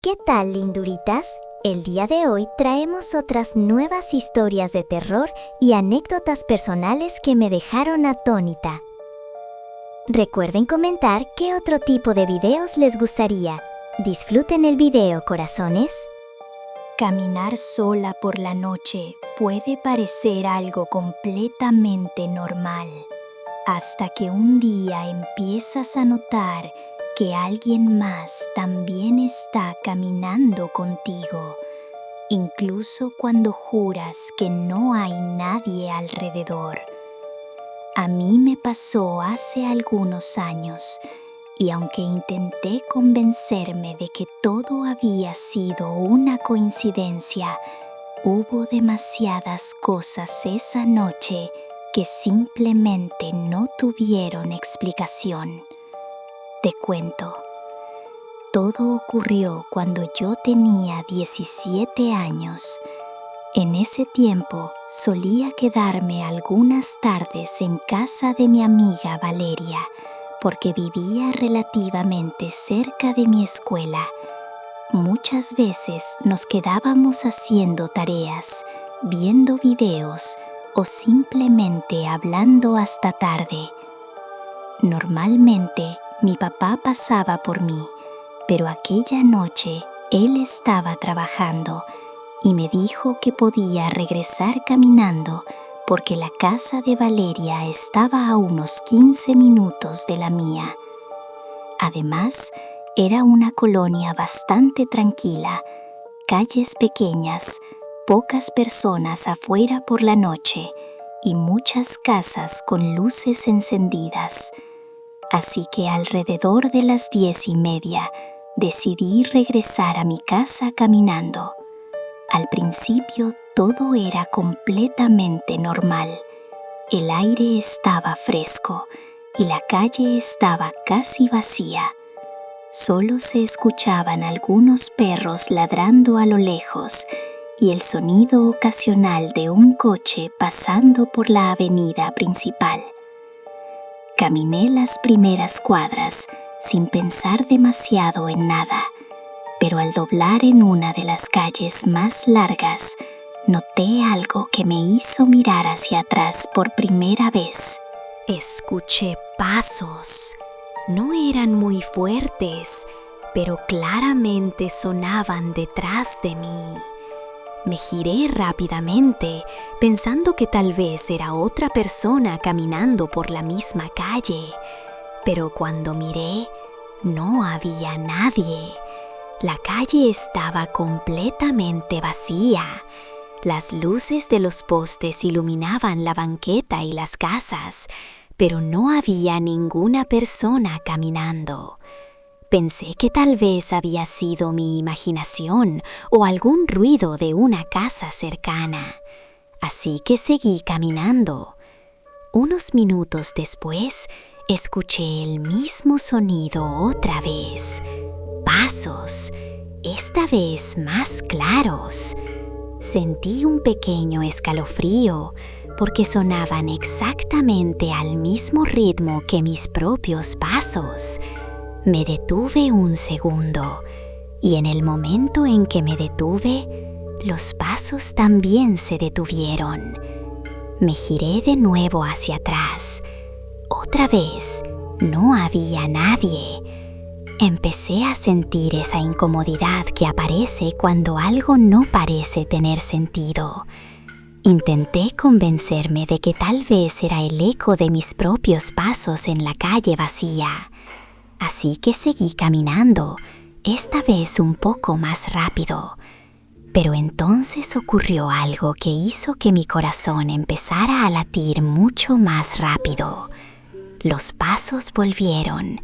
¿Qué tal, linduritas? El día de hoy traemos otras nuevas historias de terror y anécdotas personales que me dejaron atónita. Recuerden comentar qué otro tipo de videos les gustaría. Disfruten el video, corazones. Caminar sola por la noche puede parecer algo completamente normal, hasta que un día empiezas a notar que alguien más también está caminando contigo, incluso cuando juras que no hay nadie alrededor. A mí me pasó hace algunos años, y aunque intenté convencerme de que todo había sido una coincidencia, hubo demasiadas cosas esa noche que simplemente no tuvieron explicación. Te cuento. Todo ocurrió cuando yo tenía 17 años. En ese tiempo solía quedarme algunas tardes en casa de mi amiga Valeria, porque vivía relativamente cerca de mi escuela. Muchas veces nos quedábamos haciendo tareas, viendo videos o simplemente hablando hasta tarde. Normalmente mi papá pasaba por mí, pero aquella noche él estaba trabajando y me dijo que podía regresar caminando porque la casa de Valeria estaba a unos 15 minutos de la mía. Además, era una colonia bastante tranquila, calles pequeñas, pocas personas afuera por la noche y muchas casas con luces encendidas. Así que alrededor de las 10:30 decidí regresar a mi casa caminando. Al principio todo era completamente normal. El aire estaba fresco y la calle estaba casi vacía. Solo se escuchaban algunos perros ladrando a lo lejos y el sonido ocasional de un coche pasando por la avenida principal. Caminé las primeras cuadras sin pensar demasiado en nada, pero al doblar en una de las calles más largas, noté algo que me hizo mirar hacia atrás por primera vez. Escuché pasos. No eran muy fuertes, pero claramente sonaban detrás de mí. Me giré rápidamente, pensando que tal vez era otra persona caminando por la misma calle. Pero cuando miré, no había nadie. La calle estaba completamente vacía. Las luces de los postes iluminaban la banqueta y las casas, pero no había ninguna persona caminando. Pensé que tal vez había sido mi imaginación o algún ruido de una casa cercana, así que seguí caminando. Unos minutos después, escuché el mismo sonido otra vez. Pasos, esta vez más claros. Sentí un pequeño escalofrío porque sonaban exactamente al mismo ritmo que mis propios pasos. Me detuve un segundo, y en el momento en que me detuve, los pasos también se detuvieron. Me giré de nuevo hacia atrás. Otra vez, no había nadie. Empecé a sentir esa incomodidad que aparece cuando algo no parece tener sentido. Intenté convencerme de que tal vez era el eco de mis propios pasos en la calle vacía. Así que seguí caminando, esta vez un poco más rápido. Pero entonces ocurrió algo que hizo que mi corazón empezara a latir mucho más rápido. Los pasos volvieron,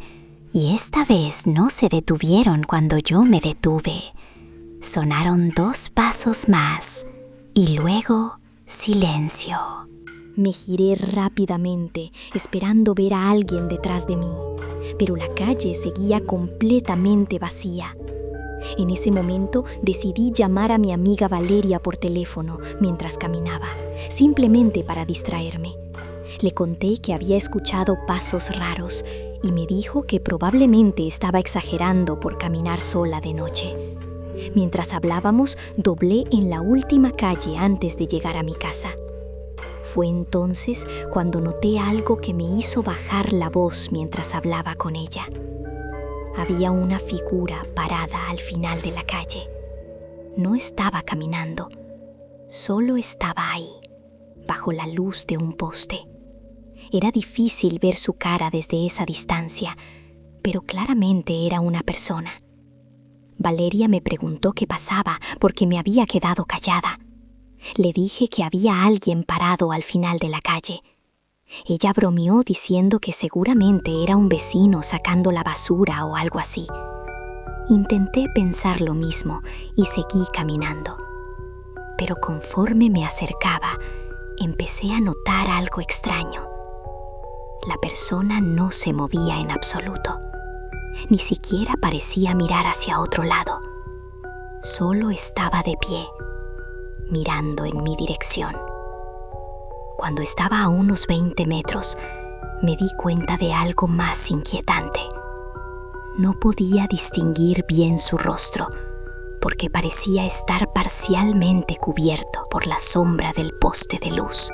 y esta vez no se detuvieron cuando yo me detuve. Sonaron 2 pasos más, y luego silencio. Me giré rápidamente, esperando ver a alguien detrás de mí, pero la calle seguía completamente vacía. En ese momento decidí llamar a mi amiga Valeria por teléfono mientras caminaba, simplemente para distraerme. Le conté que había escuchado pasos raros y me dijo que probablemente estaba exagerando por caminar sola de noche. Mientras hablábamos, doblé en la última calle antes de llegar a mi casa. Fue entonces cuando noté algo que me hizo bajar la voz mientras hablaba con ella. Había una figura parada al final de la calle. No estaba caminando, solo estaba ahí, bajo la luz de un poste. Era difícil ver su cara desde esa distancia, pero claramente era una persona. Valeria me preguntó qué pasaba porque me había quedado callada. Le dije que había alguien parado al final de la calle. Ella bromeó diciendo que seguramente era un vecino sacando la basura o algo así. Intenté pensar lo mismo y seguí caminando. Pero conforme me acercaba, empecé a notar algo extraño. La persona no se movía en absoluto. Ni siquiera parecía mirar hacia otro lado. Solo estaba de pie, mirando en mi dirección. Cuando estaba a unos 20 metros, me di cuenta de algo más inquietante. No podía distinguir bien su rostro, porque parecía estar parcialmente cubierto por la sombra del poste de luz.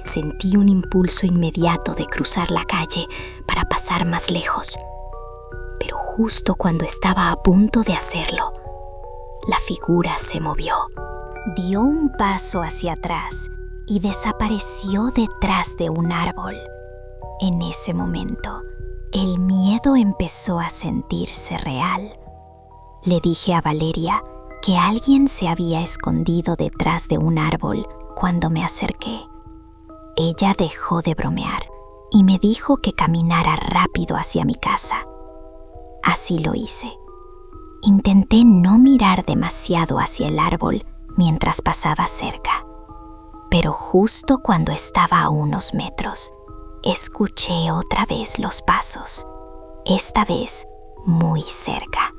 Sentí un impulso inmediato de cruzar la calle para pasar más lejos, pero justo cuando estaba a punto de hacerlo, la figura se movió. Dio un paso hacia atrás y desapareció detrás de un árbol. En ese momento, el miedo empezó a sentirse real. Le dije a Valeria que alguien se había escondido detrás de un árbol cuando me acerqué. Ella dejó de bromear y me dijo que caminara rápido hacia mi casa. Así lo hice. Intenté no mirar demasiado hacia el árbol mientras pasaba cerca, pero justo cuando estaba a unos metros, escuché otra vez los pasos, esta vez muy cerca,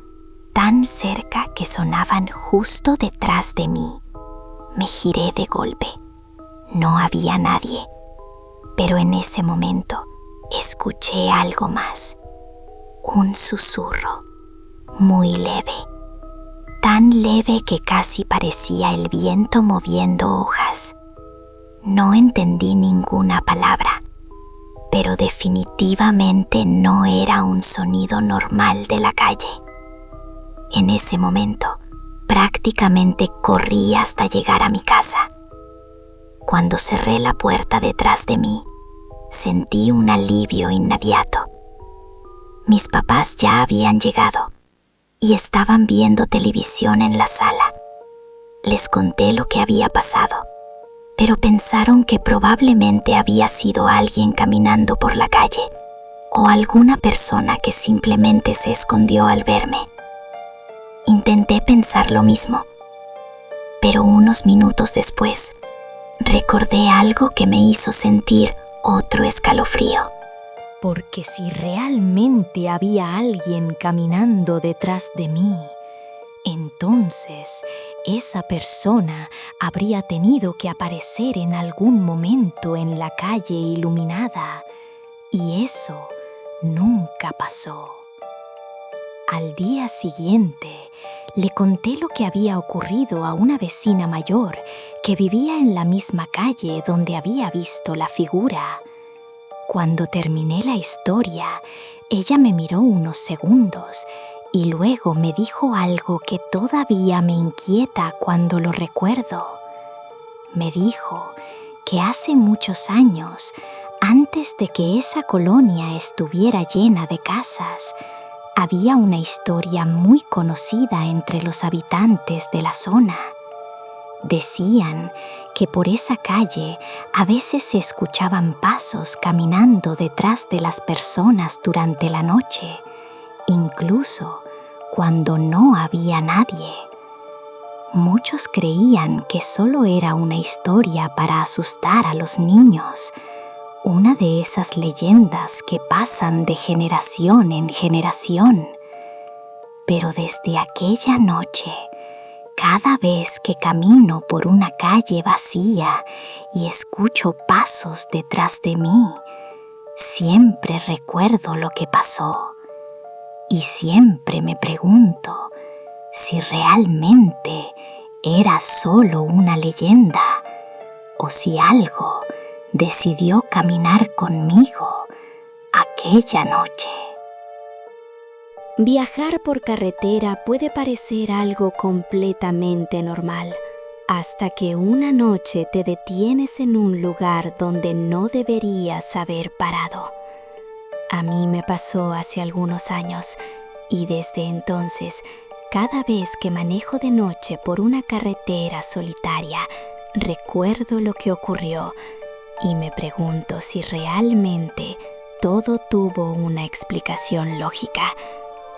tan cerca que sonaban justo detrás de mí. Me giré de golpe. No había nadie, pero en ese momento escuché algo más, un susurro muy leve, tan leve que casi parecía el viento moviendo hojas. No entendí ninguna palabra, pero definitivamente no era un sonido normal de la calle. En ese momento, prácticamente corrí hasta llegar a mi casa. Cuando cerré la puerta detrás de mí, sentí un alivio inmediato. Mis papás ya habían llegado y estaban viendo televisión en la sala. Les conté lo que había pasado, pero pensaron que probablemente había sido alguien caminando por la calle o alguna persona que simplemente se escondió al verme. Intenté pensar lo mismo, pero unos minutos después recordé algo que me hizo sentir otro escalofrío. Porque si realmente había alguien caminando detrás de mí, entonces esa persona habría tenido que aparecer en algún momento en la calle iluminada, y eso nunca pasó. Al día siguiente, le conté lo que había ocurrido a una vecina mayor que vivía en la misma calle donde había visto la figura. Cuando terminé la historia, ella me miró unos segundos y luego me dijo algo que todavía me inquieta cuando lo recuerdo. Me dijo que hace muchos años, antes de que esa colonia estuviera llena de casas, había una historia muy conocida entre los habitantes de la zona. Decían que por esa calle a veces se escuchaban pasos caminando detrás de las personas durante la noche, incluso cuando no había nadie. Muchos creían que solo era una historia para asustar a los niños, una de esas leyendas que pasan de generación en generación. Pero desde aquella noche, cada vez que camino por una calle vacía y escucho pasos detrás de mí, siempre recuerdo lo que pasó y siempre me pregunto si realmente era solo una leyenda o si algo decidió caminar conmigo aquella noche. Viajar por carretera puede parecer algo completamente normal, hasta que una noche te detienes en un lugar donde no deberías haber parado. A mí me pasó hace algunos años, y desde entonces, cada vez que manejo de noche por una carretera solitaria, recuerdo lo que ocurrió y me pregunto si realmente todo tuvo una explicación lógica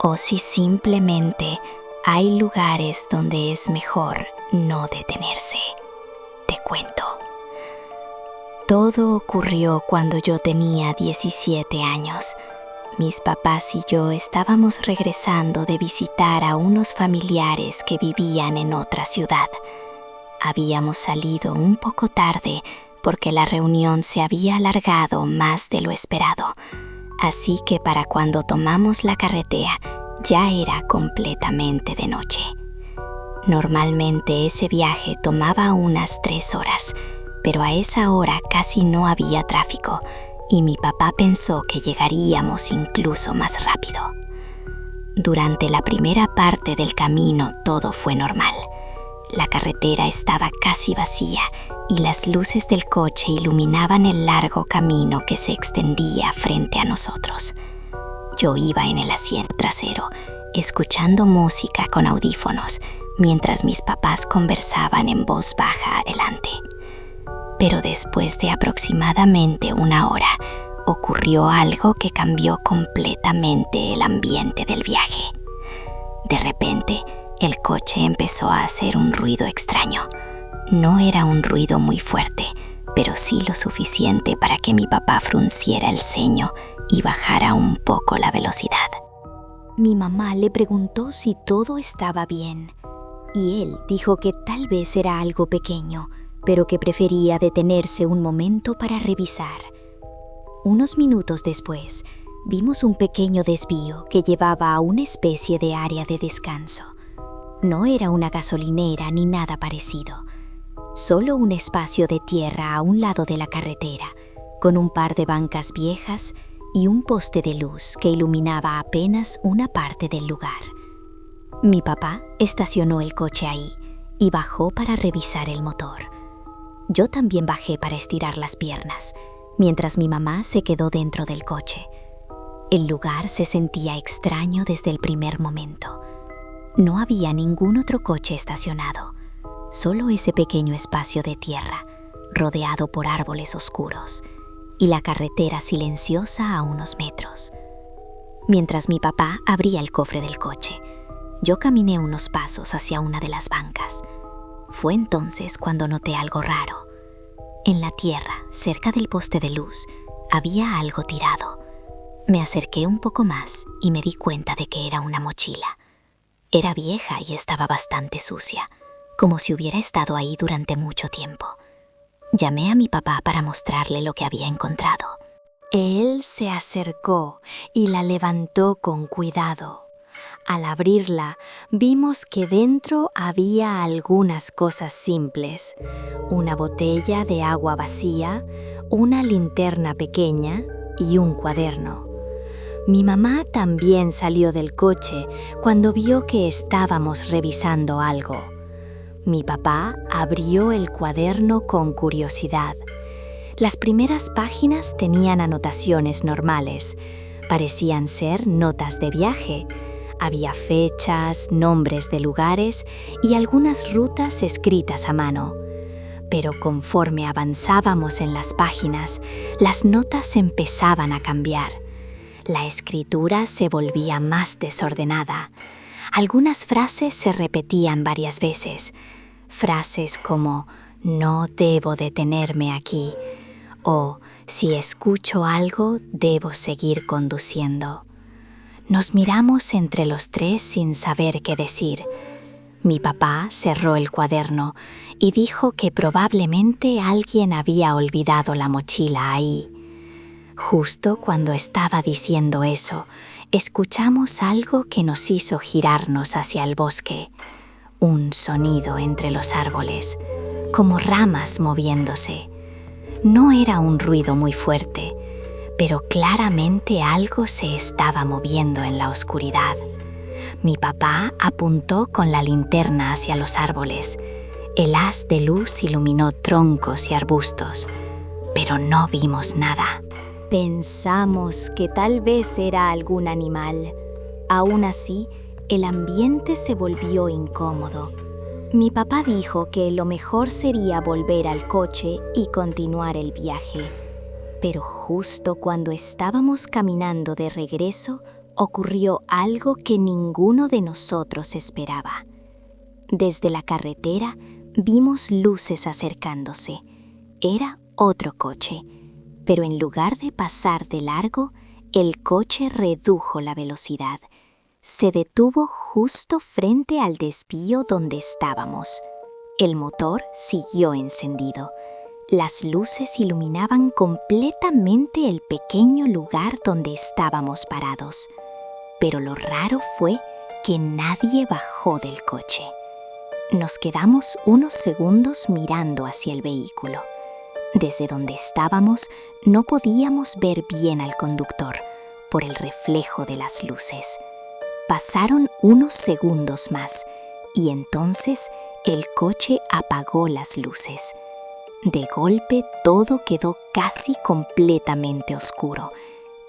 o si simplemente hay lugares donde es mejor no detenerse. Te cuento. Todo ocurrió cuando yo tenía 17 años. Mis papás y yo estábamos regresando de visitar a unos familiares que vivían en otra ciudad. Habíamos salido un poco tarde porque la reunión se había alargado más de lo esperado. Así que para cuando tomamos la carretera, ya era completamente de noche. Normalmente ese viaje tomaba unas 3 horas, pero a esa hora casi no había tráfico y mi papá pensó que llegaríamos incluso más rápido. Durante la primera parte del camino todo fue normal. La carretera estaba casi vacía y las luces del coche iluminaban el largo camino que se extendía frente a nosotros. Yo iba en el asiento trasero, escuchando música con audífonos, mientras mis papás conversaban en voz baja adelante. Pero después de aproximadamente 1 hora, ocurrió algo que cambió completamente el ambiente del viaje. De repente, el coche empezó a hacer un ruido extraño. No era un ruido muy fuerte, pero sí lo suficiente para que mi papá frunciera el ceño y bajara un poco la velocidad. Mi mamá le preguntó si todo estaba bien, y él dijo que tal vez era algo pequeño, pero que prefería detenerse un momento para revisar. Unos minutos después, vimos un pequeño desvío que llevaba a una especie de área de descanso. No era una gasolinera ni nada parecido, solo un espacio de tierra a un lado de la carretera, con un par de bancas viejas y un poste de luz que iluminaba apenas una parte del lugar. Mi papá estacionó el coche ahí y bajó para revisar el motor. Yo también bajé para estirar las piernas, mientras mi mamá se quedó dentro del coche. El lugar se sentía extraño desde el primer momento. No había ningún otro coche estacionado, solo ese pequeño espacio de tierra, rodeado por árboles oscuros, y la carretera silenciosa a unos metros. Mientras mi papá abría el cofre del coche, yo caminé unos pasos hacia una de las bancas. Fue entonces cuando noté algo raro. En la tierra, cerca del poste de luz, había algo tirado. Me acerqué un poco más y me di cuenta de que era una mochila. Era vieja y estaba bastante sucia, como si hubiera estado ahí durante mucho tiempo. Llamé a mi papá para mostrarle lo que había encontrado. Él se acercó y la levantó con cuidado. Al abrirla, vimos que dentro había algunas cosas simples: una botella de agua vacía, una linterna pequeña y un cuaderno. Mi mamá también salió del coche cuando vio que estábamos revisando algo. Mi papá abrió el cuaderno con curiosidad. Las primeras páginas tenían anotaciones normales. Parecían ser notas de viaje. Había fechas, nombres de lugares y algunas rutas escritas a mano. Pero conforme avanzábamos en las páginas, las notas empezaban a cambiar. La escritura se volvía más desordenada. Algunas frases se repetían varias veces. Frases como «no debo detenerme aquí» o «si escucho algo, debo seguir conduciendo». Nos miramos entre los tres sin saber qué decir. Mi papá cerró el cuaderno y dijo que probablemente alguien había olvidado la mochila ahí. Justo cuando estaba diciendo eso, escuchamos algo que nos hizo girarnos hacia el bosque. Un sonido entre los árboles, como ramas moviéndose. No era un ruido muy fuerte, pero claramente algo se estaba moviendo en la oscuridad. Mi papá apuntó con la linterna hacia los árboles. El haz de luz iluminó troncos y arbustos, pero no vimos nada. Pensamos que tal vez era algún animal. Aún así, el ambiente se volvió incómodo. Mi papá dijo que lo mejor sería volver al coche y continuar el viaje. Pero justo cuando estábamos caminando de regreso, ocurrió algo que ninguno de nosotros esperaba. Desde la carretera vimos luces acercándose. Era otro coche, pero en lugar de pasar de largo, el coche redujo la velocidad. Se detuvo justo frente al desvío donde estábamos. El motor siguió encendido. Las luces iluminaban completamente el pequeño lugar donde estábamos parados. Pero lo raro fue que nadie bajó del coche. Nos quedamos unos segundos mirando hacia el vehículo. Desde donde estábamos no podíamos ver bien al conductor por el reflejo de las luces. Pasaron unos segundos más y entonces el coche apagó las luces. De golpe todo quedó casi completamente oscuro,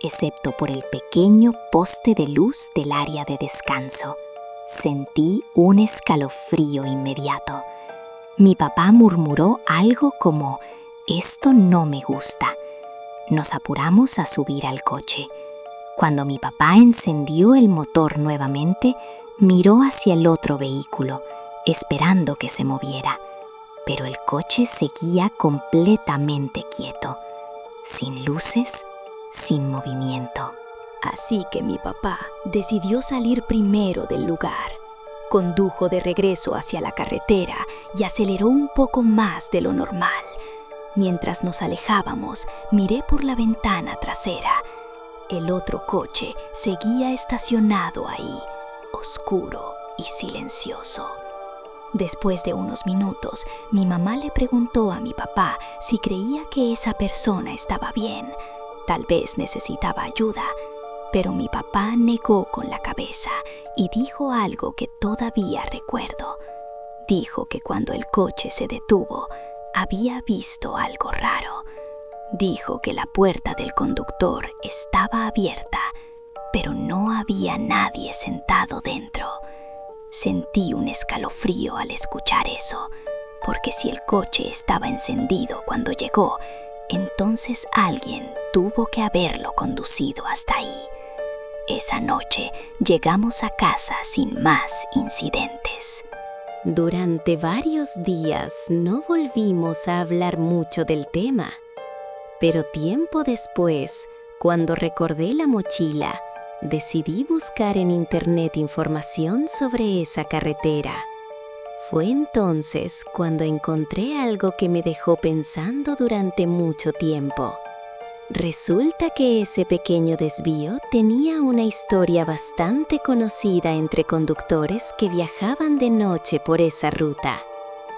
excepto por el pequeño poste de luz del área de descanso. Sentí un escalofrío inmediato. Mi papá murmuró algo como: «Esto no me gusta». Nos apuramos a subir al coche. Cuando mi papá encendió el motor nuevamente, miró hacia el otro vehículo, esperando que se moviera. Pero el coche seguía completamente quieto, sin luces, sin movimiento. Así que mi papá decidió salir primero del lugar. Condujo de regreso hacia la carretera y aceleró un poco más de lo normal. Mientras nos alejábamos, miré por la ventana trasera. El otro coche seguía estacionado ahí, oscuro y silencioso. Después de unos minutos, mi mamá le preguntó a mi papá si creía que esa persona estaba bien. Tal vez necesitaba ayuda, pero mi papá negó con la cabeza y dijo algo que todavía recuerdo. Dijo que cuando el coche se detuvo, había visto algo raro. Dijo que la puerta del conductor estaba abierta, pero no había nadie sentado dentro. Sentí un escalofrío al escuchar eso, porque si el coche estaba encendido cuando llegó, entonces alguien tuvo que haberlo conducido hasta ahí. Esa noche llegamos a casa sin más incidentes. Durante varios días no volvimos a hablar mucho del tema. Pero tiempo después, cuando recordé la mochila, decidí buscar en internet información sobre esa carretera. Fue entonces cuando encontré algo que me dejó pensando durante mucho tiempo. Resulta que ese pequeño desvío tenía una historia bastante conocida entre conductores que viajaban de noche por esa ruta.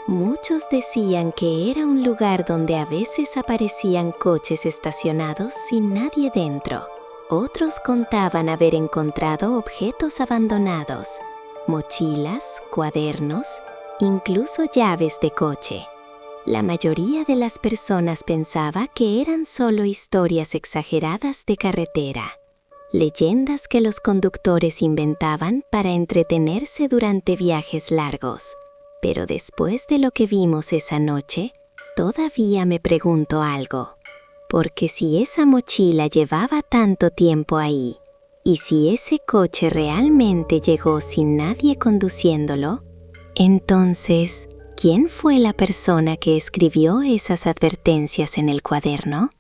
Muchos decían que era un lugar donde a veces aparecían coches estacionados sin nadie dentro. Otros contaban haber encontrado objetos abandonados, mochilas, cuadernos, incluso llaves de coche. La mayoría de las personas pensaba que eran solo historias exageradas de carretera, leyendas que los conductores inventaban para entretenerse durante viajes largos. Pero después de lo que vimos esa noche, todavía me pregunto algo. Porque si esa mochila llevaba tanto tiempo ahí, y si ese coche realmente llegó sin nadie conduciéndolo, entonces, ¿quién fue la persona que escribió esas advertencias en el cuaderno?